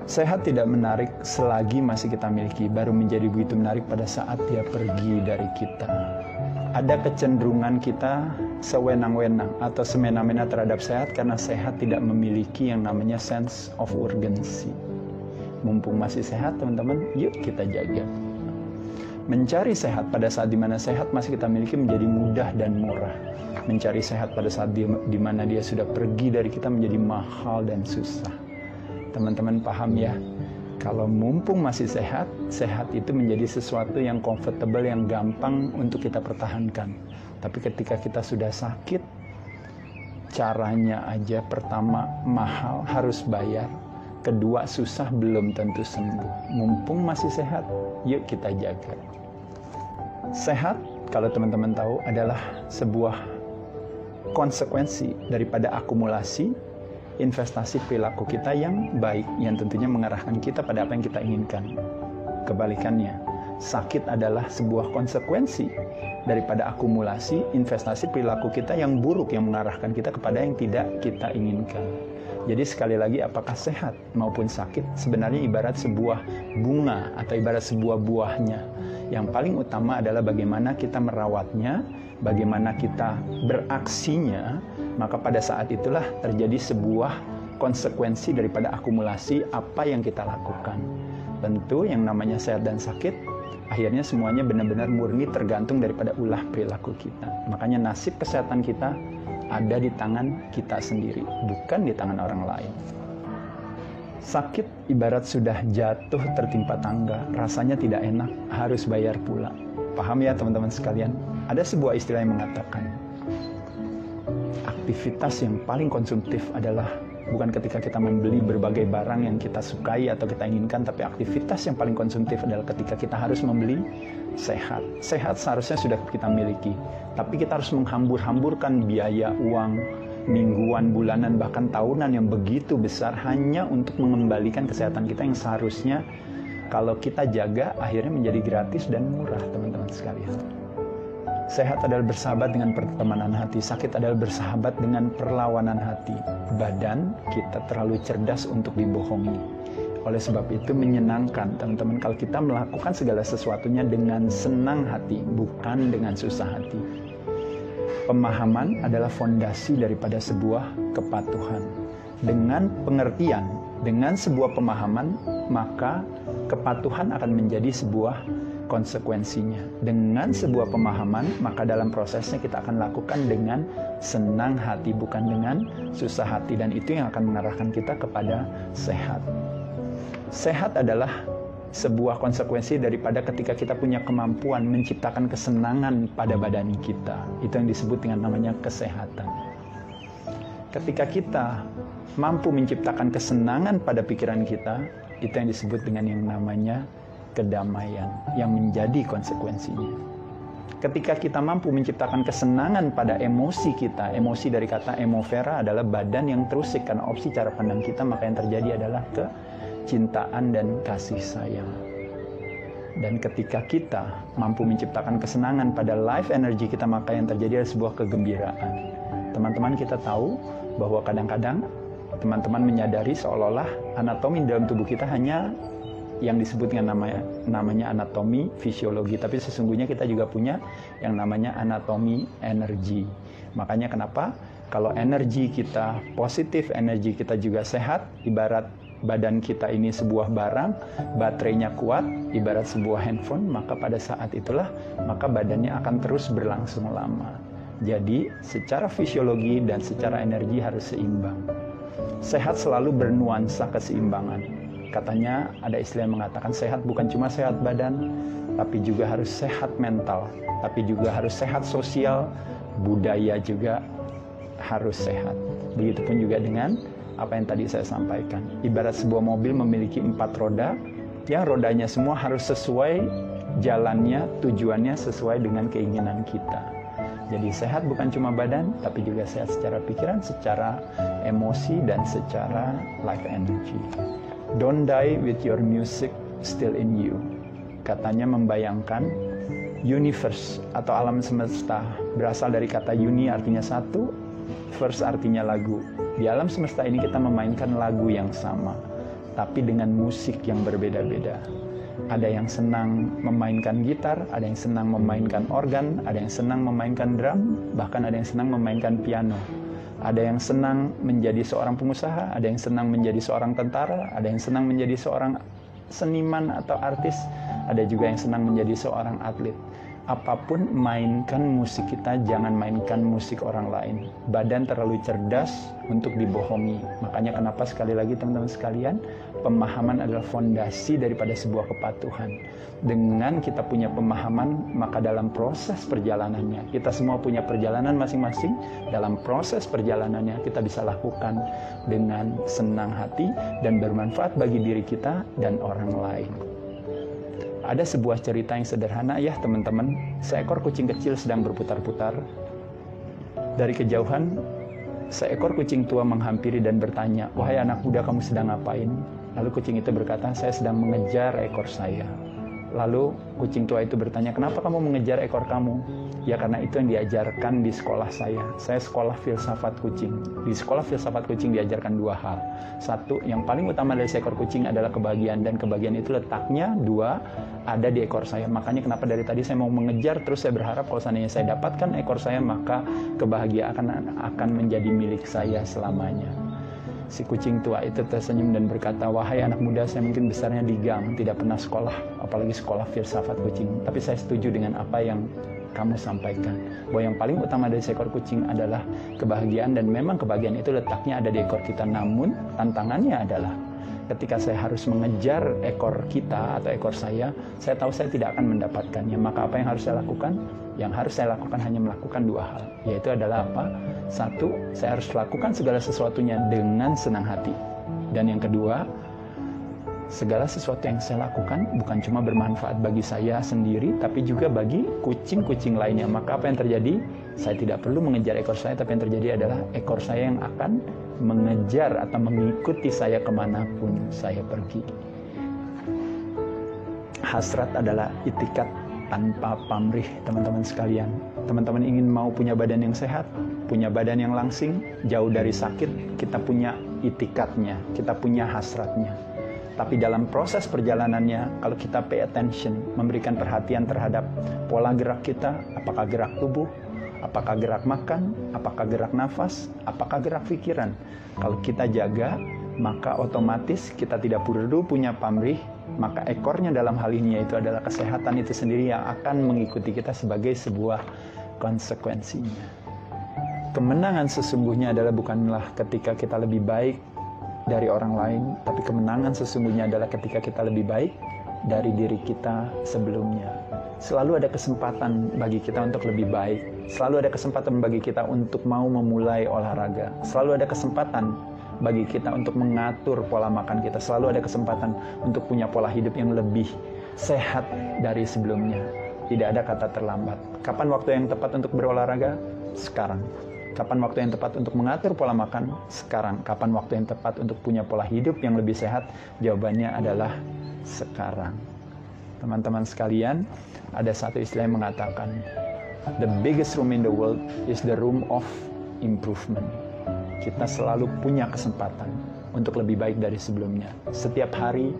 Sehat tidak menarik selagi masih kita miliki, baru menjadi begitu menarik pada saat dia pergi dari kita. Ada kecenderungan kita sewenang-wenang atau semena-mena terhadap sehat karena sehat tidak memiliki yang namanya sense of urgency. Mumpung masih sehat teman-teman, yuk kita jaga. Mencari sehat pada saat dimana sehat masih kita miliki menjadi mudah dan murah. Mencari sehat pada saat dimana dia sudah pergi dari kita menjadi mahal dan susah. Teman-teman paham ya, kalau mumpung masih sehat, sehat itu menjadi sesuatu yang comfortable, yang gampang untuk kita pertahankan. Tapi ketika kita sudah sakit, caranya aja pertama mahal, harus bayar. Kedua susah, belum tentu sembuh. Mumpung masih sehat, yuk kita jaga. Sehat, kalau teman-teman tahu, adalah sebuah konsekuensi daripada akumulasi investasi perilaku kita yang baik, yang tentunya mengarahkan kita pada apa yang kita inginkan. Kebalikannya, sakit adalah sebuah konsekuensi daripada akumulasi investasi perilaku kita yang buruk, yang mengarahkan kita kepada yang tidak kita inginkan. Jadi sekali lagi, apakah sehat maupun sakit sebenarnya ibarat sebuah bunga atau ibarat sebuah buahnya. Yang paling utama adalah bagaimana kita merawatnya, bagaimana kita beraksinya, maka pada saat itulah terjadi sebuah konsekuensi daripada akumulasi apa yang kita lakukan. Tentu yang namanya sehat dan sakit, akhirnya semuanya benar-benar murni tergantung daripada ulah perilaku kita. Makanya nasib kesehatan kita ada di tangan kita sendiri, bukan di tangan orang lain. Sakit ibarat sudah jatuh tertimpa tangga, rasanya tidak enak, harus bayar pula. Paham ya teman-teman sekalian? Ada sebuah istilah yang mengatakan, aktivitas yang paling konsumtif adalah bukan ketika kita membeli berbagai barang yang kita sukai atau kita inginkan, tapi aktivitas yang paling konsumtif adalah ketika kita harus membeli sehat. Sehat seharusnya sudah kita miliki, tapi kita harus menghambur-hamburkan biaya uang mingguan, bulanan, bahkan tahunan yang begitu besar hanya untuk mengembalikan kesehatan kita yang seharusnya kalau kita jaga akhirnya menjadi gratis dan murah, teman-teman sekalian. Sehat adalah bersahabat dengan pertemanan hati, sakit adalah bersahabat dengan perlawanan hati. Badan kita terlalu cerdas untuk dibohongi. Oleh sebab itu menyenangkan, teman-teman, kalau kita melakukan segala sesuatunya dengan senang hati, bukan dengan susah hati. Pemahaman adalah fondasi daripada sebuah kepatuhan. Dengan pengertian, dengan sebuah pemahaman, maka kepatuhan akan menjadi sebuah konsekuensinya. Dengan sebuah pemahaman, maka dalam prosesnya kita akan lakukan dengan senang hati, bukan dengan susah hati. Dan itu yang akan mengarahkan kita kepada sehat. Sehat adalah sebuah konsekuensi daripada ketika kita punya kemampuan menciptakan kesenangan pada badan kita. Itu yang disebut dengan namanya kesehatan. Ketika kita mampu menciptakan kesenangan pada pikiran kita, itu yang disebut dengan yang namanya kedamaian, yang menjadi konsekuensinya. Ketika kita mampu menciptakan kesenangan pada emosi kita, emosi dari kata emovera adalah badan yang terusik karena opsi cara pandang kita, maka yang terjadi adalah kecintaan dan kasih sayang. Dan ketika kita mampu menciptakan kesenangan pada life energy kita, maka yang terjadi adalah sebuah kegembiraan. Teman-teman, kita tahu bahwa kadang-kadang teman-teman menyadari seolah-olah anatomi dalam tubuh kita hanya yang disebut dengan namanya anatomi fisiologi, tapi sesungguhnya kita juga punya yang namanya anatomi energi. Makanya kenapa kalau energi kita positif, energi kita juga sehat, ibarat badan kita ini sebuah barang, baterainya kuat, ibarat sebuah handphone, maka pada saat itulah maka badannya akan terus berlangsung lama. Jadi secara fisiologi dan secara energi harus seimbang. Sehat selalu bernuansa keseimbangan. Katanya ada istilah yang mengatakan sehat bukan cuma sehat badan, tapi juga harus sehat mental, tapi juga harus sehat sosial, budaya juga harus sehat. Begitupun juga dengan apa yang tadi saya sampaikan. Ibarat sebuah mobil memiliki 4 roda, yang rodanya semua harus sesuai jalannya, tujuannya sesuai dengan keinginan kita. Jadi sehat bukan cuma badan, tapi juga sehat secara pikiran, secara emosi, dan secara life energy. Don't die with your music still in you. Katanya membayangkan universe atau alam semesta berasal dari kata uni artinya satu, verse artinya lagu. Di alam semesta ini kita memainkan lagu yang sama. tapi dengan musik yang berbeda-beda. Ada yang senang memainkan gitar, ada yang senang memainkan organ, ada yang senang memainkan drum, bahkan ada yang senang memainkan piano. Ada yang senang menjadi seorang pengusaha, ada yang senang menjadi seorang tentara, ada yang senang menjadi seorang seniman atau artis, ada juga yang senang menjadi seorang atlet. Apapun, mainkan musik kita, jangan mainkan musik orang lain. Badan terlalu cerdas untuk dibohongi. Makanya kenapa sekali lagi teman-teman sekalian, pemahaman adalah fondasi daripada sebuah kepatuhan. Dengan kita punya pemahaman, maka dalam proses perjalanannya, kita semua punya perjalanan masing-masing. Dalam proses perjalanannya, kita bisa lakukan dengan senang hati dan bermanfaat bagi diri kita dan orang lain. Ada sebuah cerita yang sederhana ya teman-teman. Seekor kucing kecil sedang berputar-putar. Dari kejauhan, seekor kucing tua menghampiri dan bertanya, "Wahai anak muda, kamu sedang ngapain?" Lalu kucing itu berkata, "Saya sedang mengejar ekor saya." Lalu kucing tua itu bertanya, "Kenapa kamu mengejar ekor kamu?" "Ya karena itu yang diajarkan di sekolah saya. Saya sekolah filsafat kucing. Di sekolah filsafat kucing diajarkan dua hal. Satu, yang paling utama dari seekor kucing adalah kebahagiaan. Dan kebahagiaan itu letaknya dua, ada di ekor saya. Makanya kenapa dari tadi saya mau mengejar, terus saya berharap kalau seandainya saya dapatkan ekor saya, maka kebahagiaan akan menjadi milik saya selamanya." Si kucing tua itu tersenyum dan berkata, "Wahai anak muda, saya mungkin besarnya di gang, tidak pernah sekolah, apalagi sekolah filsafat kucing. Tapi saya setuju dengan apa yang kamu sampaikan, bahwa yang paling utama dari seekor kucing adalah kebahagiaan, dan memang kebahagiaan itu letaknya ada di ekor kita. Namun tantangannya adalah ketika saya harus mengejar ekor kita atau ekor saya tahu saya tidak akan mendapatkannya. Maka apa yang harus saya lakukan? Yang harus saya lakukan hanya melakukan dua hal, yaitu adalah apa? Satu, saya harus lakukan segala sesuatunya dengan senang hati. Dan yang kedua, segala sesuatu yang saya lakukan bukan cuma bermanfaat bagi saya sendiri, tapi juga bagi kucing-kucing lainnya. Maka apa yang terjadi? Saya tidak perlu mengejar ekor saya, tapi yang terjadi adalah ekor saya yang akan mengejar atau mengikuti saya kemanapun saya pergi. Hasrat adalah itikat tanpa pamrih, teman-teman sekalian. Teman-teman ingin mau punya badan yang sehat, punya badan yang langsing, jauh dari sakit, kita punya itikatnya, kita punya hasratnya. Tapi dalam proses perjalanannya, kalau kita pay attention, memberikan perhatian terhadap pola gerak kita, apakah gerak tubuh, apakah gerak makan, apakah gerak nafas, apakah gerak pikiran. Kalau kita jaga, maka otomatis kita tidak perlu punya pamrih, maka ekornya dalam hal ini yaitu adalah kesehatan itu sendiri yang akan mengikuti kita sebagai sebuah konsekuensinya. Kemenangan sesungguhnya adalah bukanlah ketika kita lebih baik dari orang lain, tapi kemenangan sesungguhnya adalah ketika kita lebih baik dari diri kita sebelumnya. Selalu ada kesempatan bagi kita untuk lebih baik. Selalu ada kesempatan bagi kita untuk mau memulai olahraga. Selalu ada kesempatan bagi kita untuk mengatur pola makan kita. Selalu ada kesempatan untuk punya pola hidup yang lebih sehat dari sebelumnya. Tidak ada kata terlambat. Kapan waktu yang tepat untuk berolahraga? Sekarang. Kapan waktu yang tepat untuk mengatur pola makan? Sekarang. Kapan waktu yang tepat untuk punya pola hidup yang lebih sehat? Jawabannya adalah sekarang. Teman-teman sekalian, ada satu istilah yang mengatakan, the biggest room in the world is the room of improvement. Kita selalu punya kesempatan untuk lebih baik dari sebelumnya. Setiap hari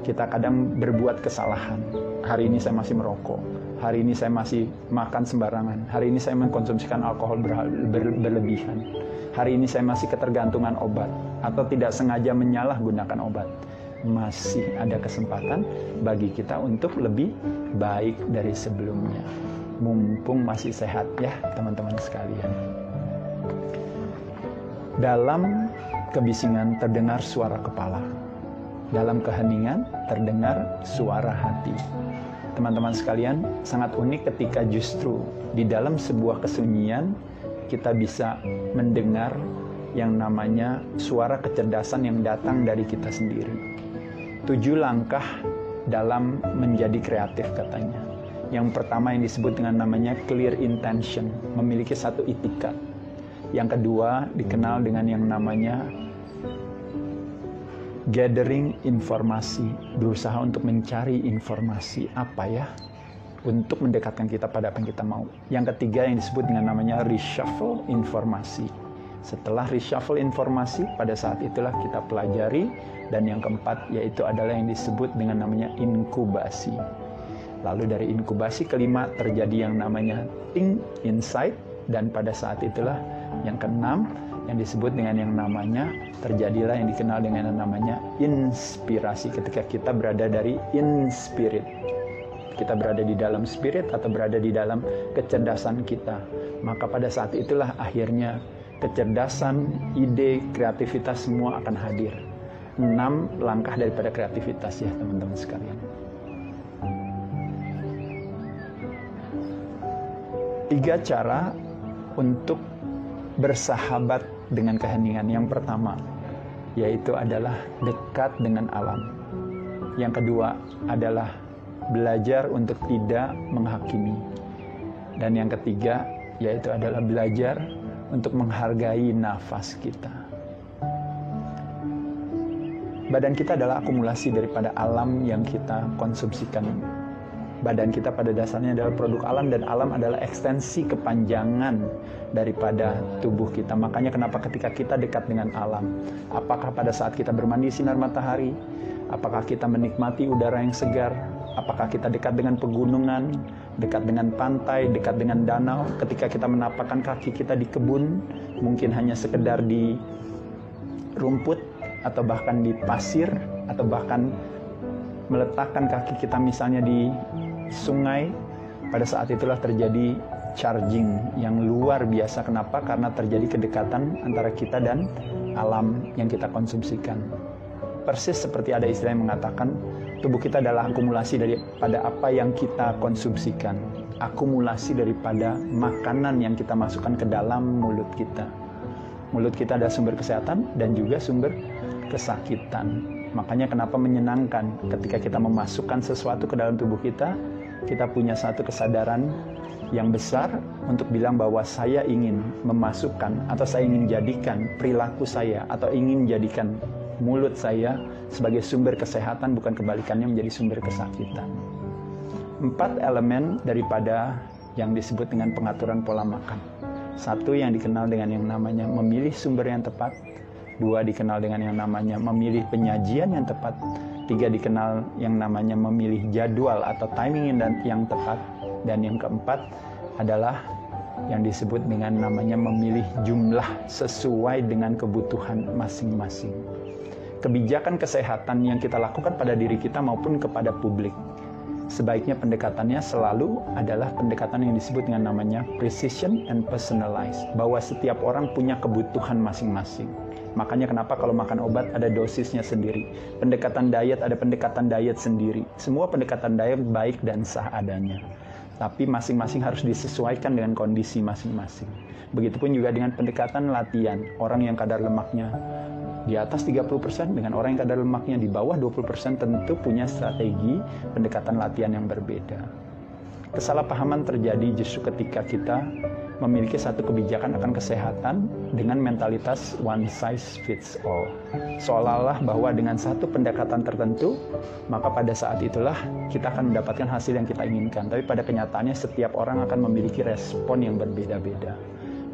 kita kadang berbuat kesalahan. Hari ini saya masih merokok. Hari ini saya masih makan sembarangan. Hari ini saya mengkonsumsikan alkohol berlebihan. Hari ini saya masih ketergantungan obat atau tidak sengaja menyalahgunakan obat. Masih ada kesempatan bagi kita untuk lebih baik dari sebelumnya. Mumpung masih sehat ya teman-teman sekalian. Dalam kebisingan terdengar suara kepala. Dalam keheningan terdengar suara hati. Teman-teman sekalian, sangat unik ketika justru di dalam sebuah kesunyian kita bisa mendengar yang namanya suara kecerdasan yang datang dari kita sendiri. 7 langkah dalam menjadi kreatif katanya. Yang pertama yang disebut dengan namanya clear intention, memiliki satu itikat. Yang kedua dikenal dengan yang namanya gathering informasi, berusaha untuk mencari informasi apa ya untuk mendekatkan kita pada apa yang kita mau. Yang ketiga yang disebut dengan namanya reshuffle informasi, Setelah reshuffle informasi, pada saat itulah kita pelajari. Dan yang keempat yaitu adalah yang disebut dengan namanya inkubasi. Lalu dari inkubasi kelima terjadi yang namanya think insight. Dan pada saat itulah yang keenam yang disebut dengan yang namanya terjadilah yang dikenal dengan yang namanya inspirasi. Ketika kita berada dari in spirit, kita berada di dalam spirit atau berada di dalam kecerdasan kita, maka pada saat itulah akhirnya kecerdasan, ide, kreativitas semua akan hadir. 6 langkah daripada kreativitas ya teman-teman sekalian. 3 cara untuk bersahabat dengan keheningan. Yang pertama yaitu adalah dekat dengan alam. Yang kedua adalah belajar untuk tidak menghakimi. Dan yang ketiga yaitu adalah belajar untuk menghargai nafas kita. Badan kita adalah akumulasi daripada alam yang kita konsumsikan. Badan kita pada dasarnya adalah produk alam, dan alam adalah ekstensi kepanjangan daripada tubuh kita. Makanya kenapa ketika kita dekat dengan alam, apakah pada saat kita bermandi sinar matahari, apakah kita menikmati udara yang segar, apakah kita dekat dengan pegunungan, dekat dengan pantai, dekat dengan danau, ketika kita menapakkan kaki kita di kebun, mungkin hanya sekedar di rumput, atau bahkan di pasir, atau bahkan meletakkan kaki kita misalnya di sungai, pada saat itulah terjadi charging yang luar biasa. Kenapa? Karena terjadi kedekatan antara kita dan alam yang kita konsumsikan. Persis seperti ada istilah yang mengatakan tubuh kita adalah akumulasi daripada apa yang kita konsumsikan, akumulasi daripada makanan yang kita masukkan ke dalam mulut kita. Mulut kita adalah sumber kesehatan dan juga sumber kesakitan. Makanya kenapa menyenangkan ketika kita memasukkan sesuatu ke dalam tubuh kita, kita punya satu kesadaran yang besar untuk bilang bahwa saya ingin memasukkan atau saya ingin jadikan perilaku saya atau ingin jadikan mulut saya sebagai sumber kesehatan, bukan kebalikannya menjadi sumber kesakitan. 4 elemen daripada yang disebut dengan pengaturan pola makan. 1 yang dikenal dengan yang namanya memilih sumber yang tepat. 2 dikenal dengan yang namanya memilih penyajian yang tepat. 3 dikenal yang namanya memilih jadwal atau timing yang tepat. Dan yang keempat adalah yang disebut dengan namanya memilih jumlah sesuai dengan kebutuhan masing-masing. Kebijakan kesehatan yang kita lakukan pada diri kita maupun kepada publik, sebaiknya pendekatannya selalu adalah pendekatan yang disebut dengan namanya precision and personalized, bahwa setiap orang punya kebutuhan masing-masing. Makanya kenapa kalau makan obat ada dosisnya sendiri, pendekatan diet ada pendekatan diet sendiri. Semua pendekatan diet baik dan sah adanya, tapi masing-masing harus disesuaikan dengan kondisi masing-masing. Begitupun juga dengan pendekatan latihan. Orang yang kadar lemaknya di atas 30% dengan orang yang kadar lemaknya di bawah 20% tentu punya strategi pendekatan latihan yang berbeda. Kesalahpahaman terjadi justru ketika kita memiliki satu kebijakan akan kesehatan dengan mentalitas one size fits all. Seolah-olah bahwa dengan satu pendekatan tertentu, maka pada saat itulah kita akan mendapatkan hasil yang kita inginkan. Tapi pada kenyataannya setiap orang akan memiliki respon yang berbeda-beda.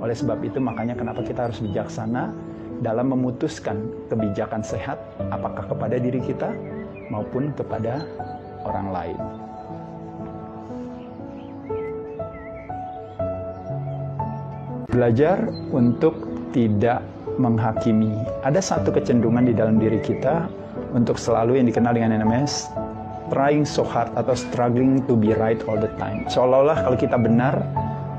Oleh sebab itu makanya kenapa kita harus bijaksana dalam memutuskan kebijakan sehat, apakah kepada diri kita maupun kepada orang lain. Belajar untuk tidak menghakimi. Ada satu kecenderungan di dalam diri kita untuk selalu yang dikenal dengan yang namanya trying so hard atau struggling to be right all the time. Seolah-olah kalau kita benar,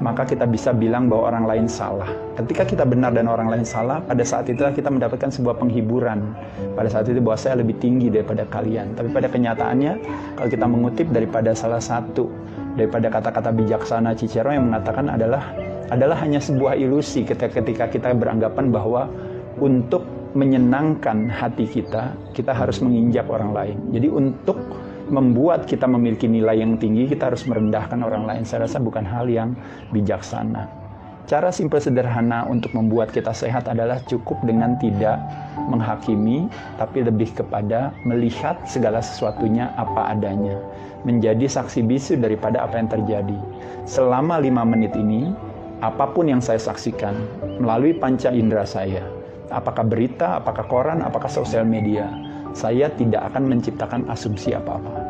maka kita bisa bilang bahwa orang lain salah. Ketika kita benar dan orang lain salah, pada saat itulah kita mendapatkan sebuah penghiburan. Pada saat itu bahwa saya lebih tinggi daripada kalian. Tapi pada kenyataannya, kalau kita mengutip daripada salah satu daripada kata-kata bijaksana Cicero yang mengatakan adalah hanya sebuah ilusi ketika kita beranggapan bahwa untuk menyenangkan hati kita harus menginjak orang lain. Jadi untuk membuat kita memiliki nilai yang tinggi, kita harus merendahkan orang lain. Saya rasa bukan hal yang bijaksana. Cara simpel sederhana untuk membuat kita sehat adalah cukup dengan tidak menghakimi, tapi lebih kepada melihat segala sesuatunya apa adanya. Menjadi saksi bisu daripada apa yang terjadi. Selama 5 menit ini, apapun yang saya saksikan melalui panca indera saya, apakah berita, apakah koran, apakah sosial media, saya tidak akan menciptakan asumsi apa-apa.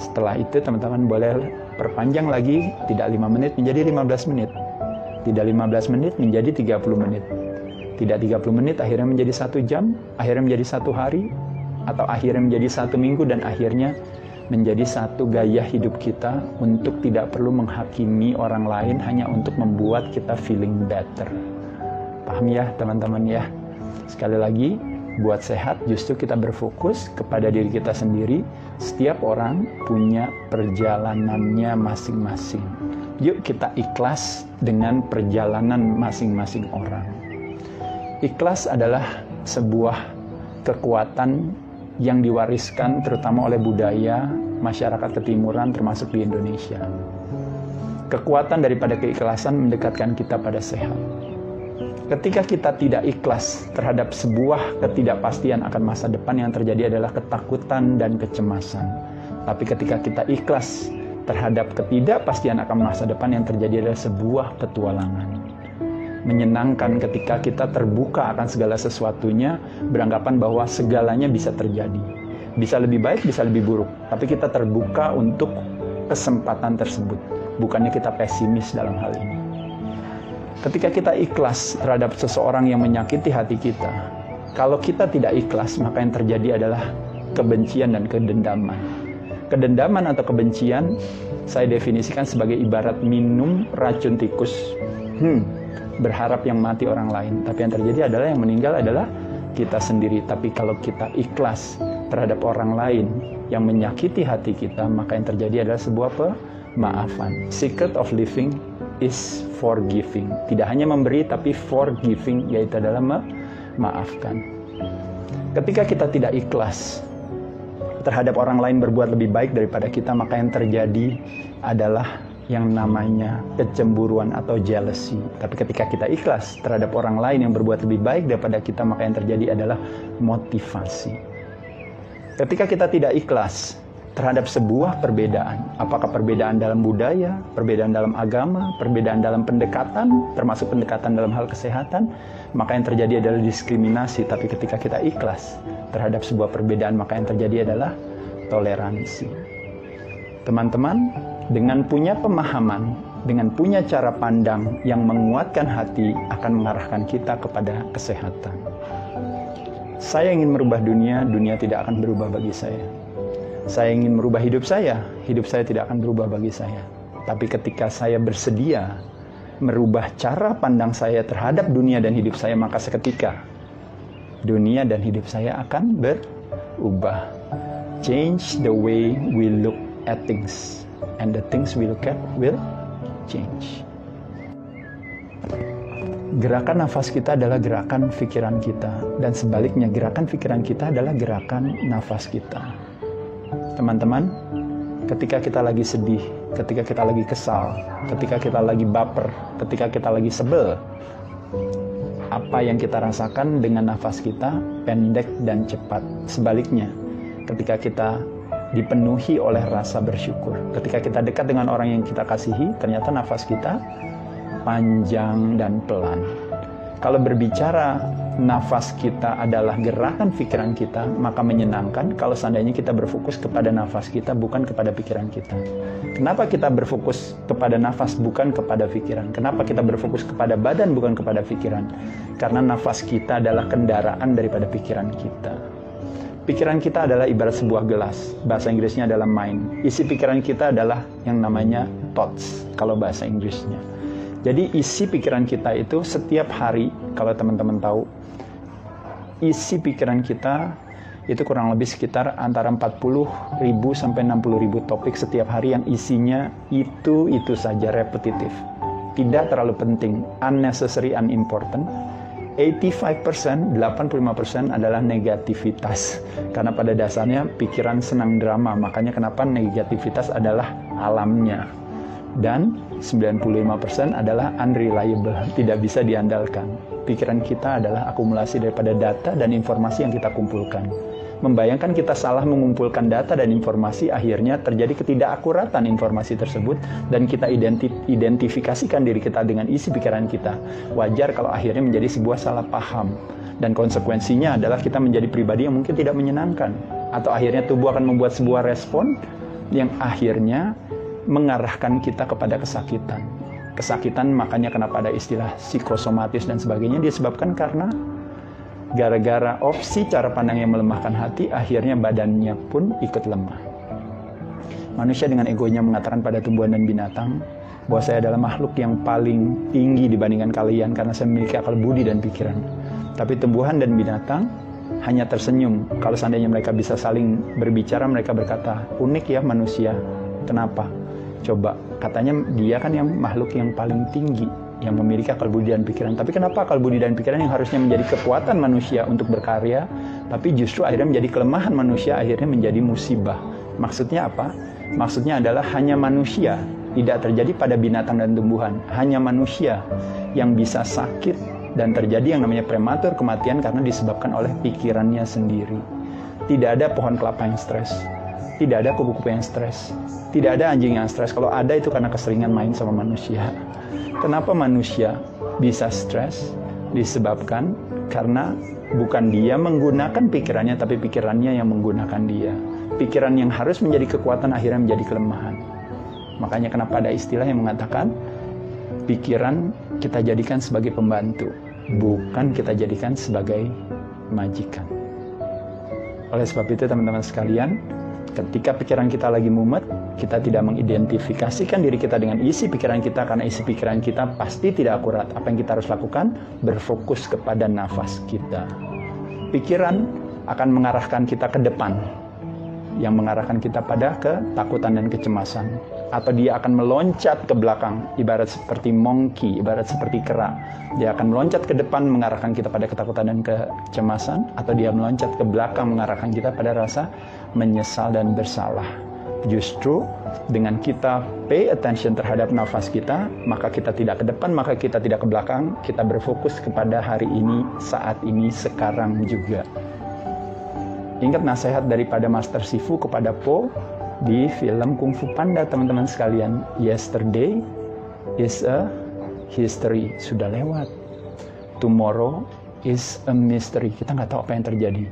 Setelah itu teman-teman boleh perpanjang lagi, tidak 5 menit menjadi 15 menit. Tidak 15 menit menjadi 30 menit. Tidak 30 menit akhirnya menjadi 1 jam, akhirnya menjadi 1 hari, atau akhirnya menjadi 1 minggu, dan akhirnya menjadi satu gaya hidup kita untuk tidak perlu menghakimi orang lain hanya untuk membuat kita feeling better. Paham ya teman-teman ya? Sekali lagi, buat sehat justru kita berfokus kepada diri kita sendiri. Setiap orang punya perjalanannya masing-masing. Yuk kita ikhlas dengan perjalanan masing-masing orang. Ikhlas adalah sebuah kekuatan yang diwariskan terutama oleh budaya masyarakat ketimuran termasuk di Indonesia. Kekuatan daripada keikhlasan mendekatkan kita pada sehat. Ketika kita tidak ikhlas terhadap sebuah ketidakpastian akan masa depan, yang terjadi adalah ketakutan dan kecemasan. Tapi ketika kita ikhlas terhadap ketidakpastian akan masa depan, yang terjadi adalah sebuah petualangan. Menyenangkan ketika kita terbuka akan segala sesuatunya, beranggapan bahwa segalanya bisa terjadi. Bisa lebih baik, bisa lebih buruk. Tapi kita terbuka untuk kesempatan tersebut. Bukannya kita pesimis dalam hal ini. Ketika kita ikhlas terhadap seseorang yang menyakiti hati kita, kalau kita tidak ikhlas, maka yang terjadi adalah kebencian dan kedendaman. Kedendaman atau kebencian, saya definisikan sebagai ibarat minum racun tikus. Berharap yang mati orang lain, tapi yang terjadi adalah yang meninggal adalah kita sendiri. Tapi kalau kita ikhlas terhadap orang lain yang menyakiti hati kita, maka yang terjadi adalah sebuah pemaafan. Secret of living is forgiving. Tidak hanya memberi, tapi forgiving, yaitu adalah memaafkan. Ketika kita tidak ikhlas terhadap orang lain berbuat lebih baik daripada kita, maka yang terjadi adalah yang namanya kecemburuan atau jealousy. Tapi ketika kita ikhlas terhadap orang lain yang berbuat lebih baik daripada kita, maka yang terjadi adalah motivasi. Ketika kita tidak ikhlas terhadap sebuah perbedaan, apakah perbedaan dalam budaya, perbedaan dalam agama, perbedaan dalam pendekatan, termasuk pendekatan dalam hal kesehatan, maka yang terjadi adalah diskriminasi. Tapi ketika kita ikhlas terhadap sebuah perbedaan, maka yang terjadi adalah toleransi. Teman-teman, dengan punya pemahaman, dengan punya cara pandang yang menguatkan hati, akan mengarahkan kita kepada kesehatan. Saya ingin merubah dunia, dunia tidak akan berubah bagi saya. Saya ingin merubah hidup saya tidak akan berubah bagi saya. Tapi ketika saya bersedia merubah cara pandang saya terhadap dunia dan hidup saya, maka seketika dunia dan hidup saya akan berubah. Change the way we look at things, and the things we look at will change. Gerakan nafas kita adalah gerakan pikiran kita, dan sebaliknya gerakan pikiran kita adalah gerakan nafas kita. Teman-teman, ketika kita lagi sedih, ketika kita lagi kesal, ketika kita lagi baper, ketika kita lagi sebel, apa yang kita rasakan dengan nafas kita pendek dan cepat. Sebaliknya, ketika kita dipenuhi oleh rasa bersyukur, ketika kita dekat dengan orang yang kita kasihi, ternyata nafas kita panjang dan pelan. Kalau berbicara nafas kita adalah gerakan pikiran kita, maka menyenangkan kalau seandainya kita berfokus kepada nafas kita, bukan kepada pikiran kita. Kenapa kita berfokus kepada nafas, bukan kepada pikiran? Kenapa kita berfokus kepada badan, bukan kepada pikiran? Karena nafas kita adalah kendaraan daripada pikiran kita. Pikiran kita adalah ibarat sebuah gelas. Bahasa Inggrisnya adalah mind. Isi pikiran kita adalah yang namanya thoughts, kalau bahasa Inggrisnya. Jadi isi pikiran kita itu setiap hari, kalau teman-teman tahu, isi pikiran kita itu kurang lebih sekitar antara 40.000 sampai 60.000 topik setiap hari yang isinya itu saja repetitif. Tidak terlalu penting, unnecessary, unimportant. 85%, 85% adalah negativitas. Karena pada dasarnya pikiran senang drama, makanya kenapa negativitas adalah alamnya. Dan 95% adalah unreliable, tidak bisa diandalkan. Pikiran kita adalah akumulasi daripada data dan informasi yang kita kumpulkan. Membayangkan kita salah mengumpulkan data dan informasi, akhirnya terjadi ketidakakuratan informasi tersebut, dan kita identifikasikan diri kita dengan isi pikiran kita. Wajar kalau akhirnya menjadi sebuah salah paham, dan konsekuensinya adalah kita menjadi pribadi yang mungkin tidak menyenangkan, atau akhirnya tubuh akan membuat sebuah respon yang akhirnya mengarahkan kita kepada kesakitan. Kesakitan, makanya kenapa ada istilah psikosomatis dan sebagainya, disebabkan karena gara-gara opsi cara pandang yang melemahkan hati, akhirnya badannya pun ikut lemah. Manusia dengan egonya mengatakan pada tumbuhan dan binatang bahwa saya adalah makhluk yang paling tinggi dibandingkan kalian karena saya memiliki akal budi dan pikiran. Tapi tumbuhan dan binatang hanya tersenyum. Kalau seandainya mereka bisa saling berbicara, mereka berkata, unik ya manusia. Kenapa? Coba, katanya dia kan yang makhluk yang paling tinggi, yang memiliki akal budi dan pikiran. Tapi kenapa akal budi dan pikiran yang harusnya menjadi kekuatan manusia untuk berkarya, tapi justru akhirnya menjadi kelemahan manusia, akhirnya menjadi musibah. Maksudnya apa? Maksudnya adalah hanya manusia, tidak terjadi pada binatang dan tumbuhan. Hanya manusia yang bisa sakit dan terjadi yang namanya prematur kematian karena disebabkan oleh pikirannya sendiri. Tidak ada pohon kelapa yang stres, tidak ada kupu-kupu yang stres, tidak ada anjing yang stres. Kalau ada itu karena keseringan main sama manusia. Kenapa manusia bisa stres? Disebabkan karena bukan dia menggunakan pikirannya, tapi pikirannya yang menggunakan dia. Pikiran yang harus menjadi kekuatan akhirnya menjadi kelemahan. Makanya kenapa ada istilah yang mengatakan pikiran kita jadikan sebagai pembantu, bukan kita jadikan sebagai majikan. Oleh sebab itu teman-teman sekalian, ketika pikiran kita lagi mumet, kita tidak mengidentifikasikan diri kita dengan isi pikiran kita, karena isi pikiran kita pasti tidak akurat. Apa yang kita harus lakukan? Berfokus kepada nafas kita. Pikiran akan mengarahkan kita ke depan, yang mengarahkan kita pada ketakutan dan kecemasan. Atau dia akan meloncat ke belakang, ibarat seperti monkey, ibarat seperti kera. Dia akan meloncat ke depan mengarahkan kita pada ketakutan dan kecemasan, atau dia meloncat ke belakang mengarahkan kita pada rasa menyesal dan bersalah. Justru dengan kita pay attention terhadap nafas kita, maka kita tidak ke depan, maka kita tidak ke belakang, kita berfokus kepada hari ini, saat ini, sekarang juga. Ingat nasihat daripada Master Shifu kepada Po di film Kung Fu Panda, teman-teman sekalian. Yesterday is a history, sudah lewat. Tomorrow is a mystery, kita nggak tahu apa yang terjadi.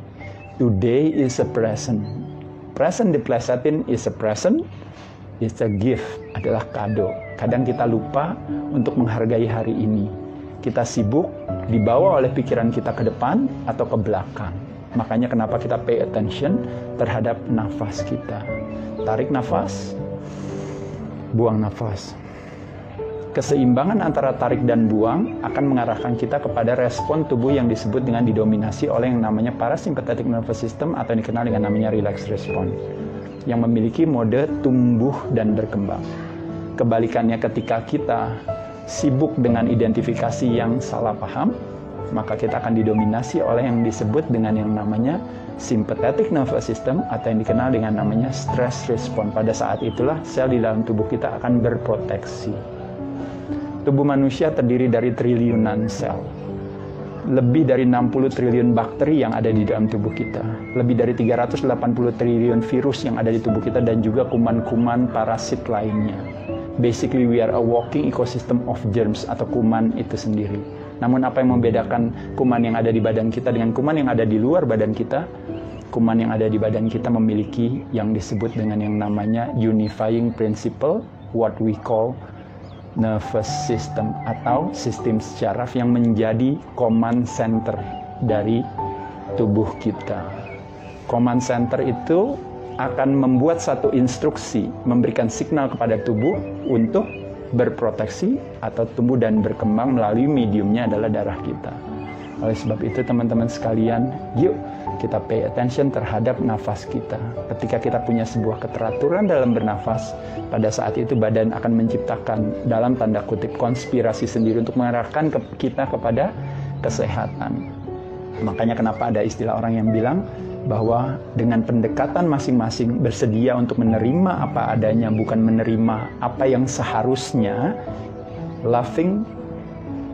Today is a present. Present diplesetin is a present, is a gift, adalah kado. Kadang kita lupa untuk menghargai hari ini. Kita sibuk dibawa oleh pikiran kita ke depan atau ke belakang. Makanya kenapa kita pay attention terhadap nafas kita. Tarik nafas, buang nafas. Keseimbangan antara tarik dan buang akan mengarahkan kita kepada respon tubuh yang disebut dengan didominasi oleh yang namanya parasympathetic nervous system, atau yang dikenal dengan namanya relax response, yang memiliki mode tumbuh dan berkembang. Kebalikannya, ketika kita sibuk dengan identifikasi yang salah paham, maka kita akan didominasi oleh yang disebut dengan yang namanya sympathetic nervous system, atau yang dikenal dengan namanya stress response. Pada saat itulah sel di dalam tubuh kita akan berproteksi. Tubuh manusia terdiri dari triliunan sel. Lebih dari 60 triliun bakteri yang ada di dalam tubuh kita. Lebih dari 380 triliun virus yang ada di tubuh kita, dan juga kuman-kuman parasit lainnya. Basically we are a walking ecosystem of germs, atau kuman itu sendiri. Namun apa yang membedakan kuman yang ada di badan kita dengan kuman yang ada di luar badan kita? Kuman yang ada di badan kita memiliki yang disebut dengan yang namanya unifying principle, what we call nervous system, atau sistem syaraf yang menjadi command center dari tubuh kita. Command center itu akan membuat satu instruksi, memberikan signal kepada tubuh untuk berproteksi atau tumbuh dan berkembang melalui mediumnya adalah darah kita. Oleh sebab itu teman-teman sekalian, yuk kita pay attention terhadap nafas kita. Ketika kita punya sebuah keteraturan dalam bernafas, pada saat itu badan akan menciptakan dalam tanda kutip konspirasi sendiri untuk mengarahkan kita kepada kesehatan. Makanya kenapa ada istilah orang yang bilang bahwa dengan pendekatan masing-masing bersedia untuk menerima apa adanya, bukan menerima apa yang seharusnya. Laughing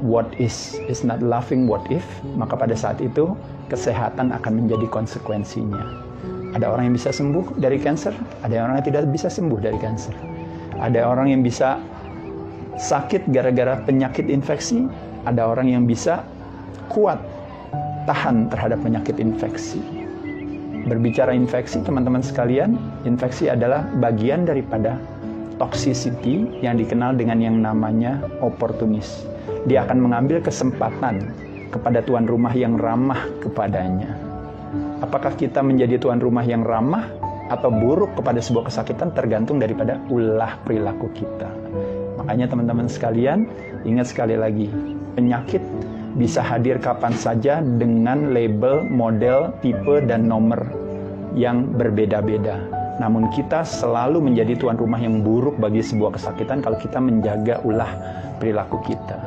what is not laughing what if, maka pada saat itu kesehatan akan menjadi konsekuensinya. Ada orang yang bisa sembuh dari kanker, ada orang yang tidak bisa sembuh dari kanker. Ada orang yang bisa sakit gara-gara penyakit infeksi, ada orang yang bisa kuat tahan terhadap penyakit infeksi. Berbicara infeksi, teman-teman sekalian, infeksi adalah bagian daripada toxicity yang dikenal dengan yang namanya oportunis. Dia akan mengambil kesempatan kepada tuan rumah yang ramah kepadanya. Apakah kita menjadi tuan rumah yang ramah atau buruk kepada sebuah kesakitan tergantung daripada ulah perilaku kita. Makanya teman-teman sekalian, ingat sekali lagi, penyakit bisa hadir kapan saja dengan label, model, tipe, dan nomor yang berbeda-beda. Namun kita selalu menjadi tuan rumah yang buruk bagi sebuah kesakitan kalau kita menjaga ulah perilaku kita.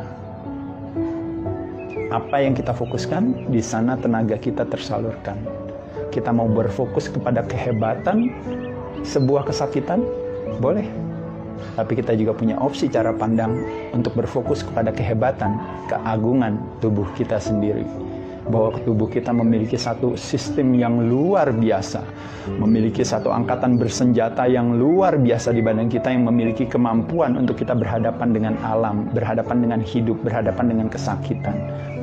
Apa yang kita fokuskan, di sana tenaga kita tersalurkan. Kita mau berfokus kepada kehebatan sebuah kesakitan, boleh. Tapi kita juga punya opsi cara pandang untuk berfokus kepada kehebatan, keagungan tubuh kita sendiri. Bahwa tubuh kita memiliki satu sistem yang luar biasa, memiliki satu angkatan bersenjata yang luar biasa di badan kita yang memiliki kemampuan untuk kita berhadapan dengan alam, berhadapan dengan hidup, berhadapan dengan kesakitan.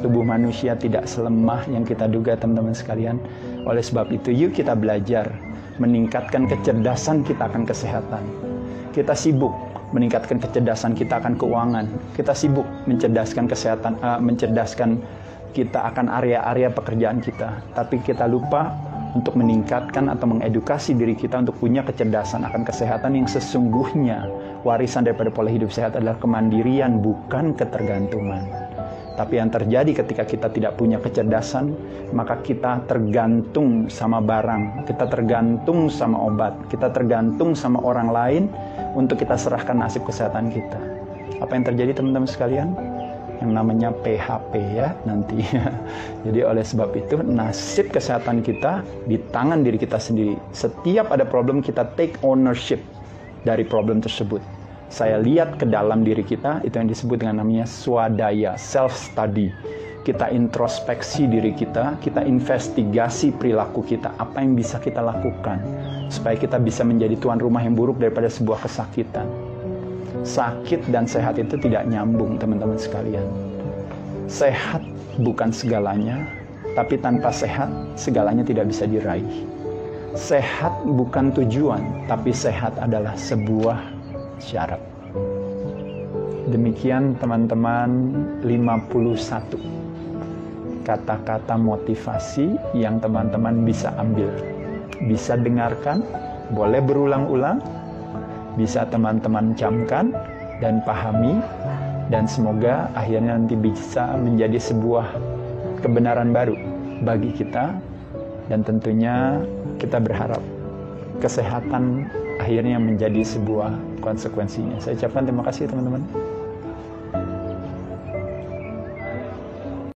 Tubuh manusia tidak selemah yang kita duga, teman-teman sekalian. Oleh sebab itu, yuk kita belajar meningkatkan kecerdasan kita akan kesehatan. Kita sibuk meningkatkan kecerdasan kita akan keuangan. Kita sibuk mencerdaskan kesehatan, mencerdaskan kita akan area-area pekerjaan kita. Tapi kita lupa untuk meningkatkan atau mengedukasi diri kita untuk punya kecerdasan akan kesehatan yang sesungguhnya. Warisan daripada pola hidup sehat adalah kemandirian, bukan ketergantungan. Tapi yang terjadi ketika kita tidak punya kecerdasan, maka kita tergantung sama barang, kita tergantung sama obat, kita tergantung sama orang lain untuk kita serahkan nasib kesehatan kita. Apa yang terjadi, teman-teman sekalian? Yang namanya PHP ya nanti. Jadi oleh sebab itu, nasib kesehatan kita di tangan diri kita sendiri. Setiap ada problem, kita take ownership dari problem tersebut. Saya lihat ke dalam diri kita, itu yang disebut dengan namanya swadaya, self-study. Kita introspeksi diri kita investigasi perilaku kita, apa yang bisa kita lakukan, supaya kita bisa menjadi tuan rumah yang buruk daripada sebuah kesakitan. Sakit dan sehat itu tidak nyambung, teman-teman sekalian. Sehat bukan segalanya, tapi tanpa sehat, segalanya tidak bisa diraih. Sehat bukan tujuan, tapi sehat adalah sebuah syarat. Demikian teman-teman 51 kata-kata motivasi yang teman-teman bisa ambil, bisa dengarkan, boleh berulang-ulang, bisa teman-teman camkan dan pahami, dan semoga akhirnya nanti bisa menjadi sebuah kebenaran baru bagi kita. Dan tentunya kita berharap kesehatan akhirnya menjadi sebuah konsekuensinya. Saya ucapkan terima kasih teman-teman.